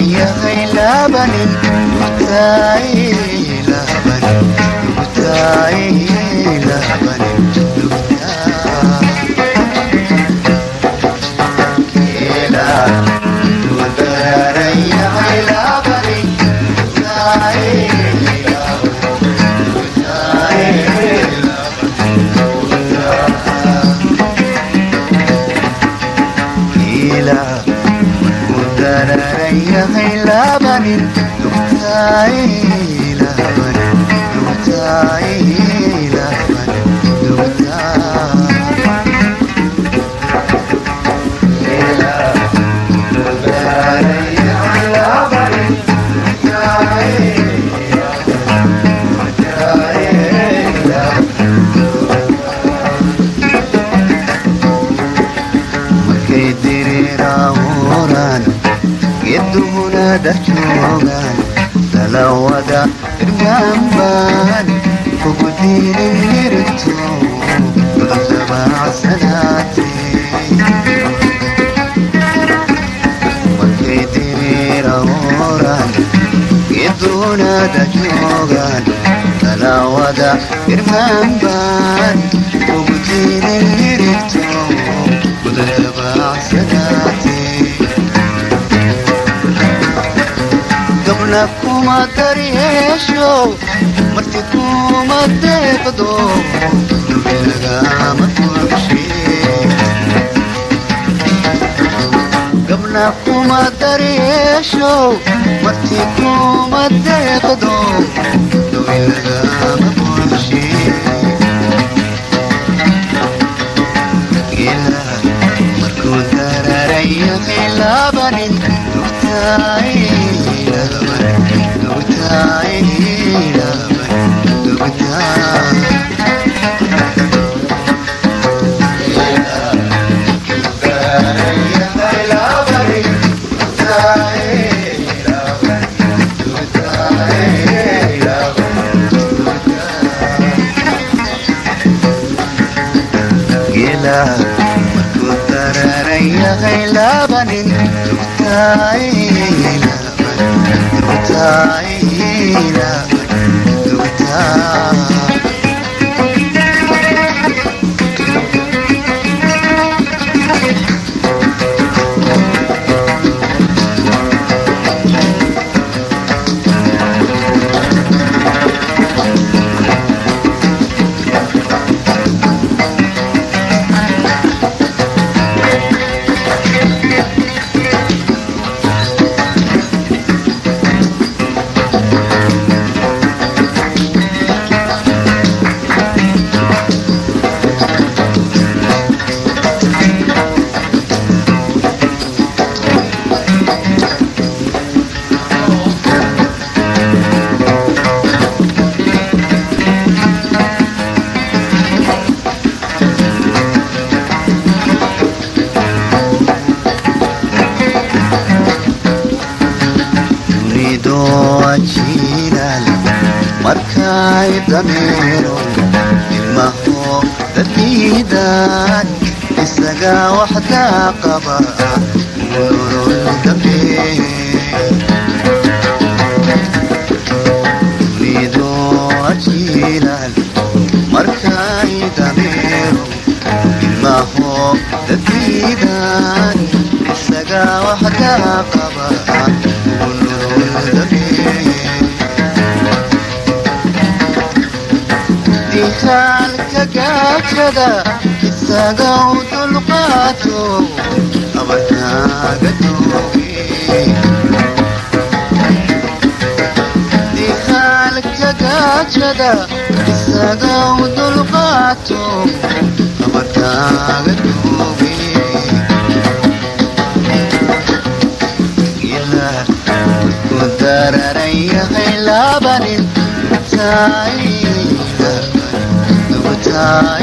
yahay labanin lugtaay labanin lugtaay labanin lugtaay ila lugtaay yahay labanin lugtaay yahay labanin lugtaay labanin lugtaay labanin markay diriiraahuuraan geeduhuna dhajoogaan talawada irmaanbaan kugu diinin mirto dabacsanaatee markay diriiraahuuraan geeduhuna dhajoogaan talawada irmaanbaan kugu diinin mirto dabacsanaatee gabna kuma daryeesho marti kuma deeqdo nagama turshe gabna kuma daryeesho marti kuma deeqdo nagama turshe ila markuu dararayahay labanin lugtaay markuu dararayahay labanin lugtaay lugtaay lugtaay markay dameero ilmaho dadiidaan isaga waxda qaba nolol dambe nido ajiilan markay dameero ilmaho dadiidaan isaga waxda qaba nolol dambe halka gaajada isaga u dulqaato abarkaaga dooge halka gaajada isaga u dulqaato abarkaaga dooge ila ku dararayahay labanin lugtaay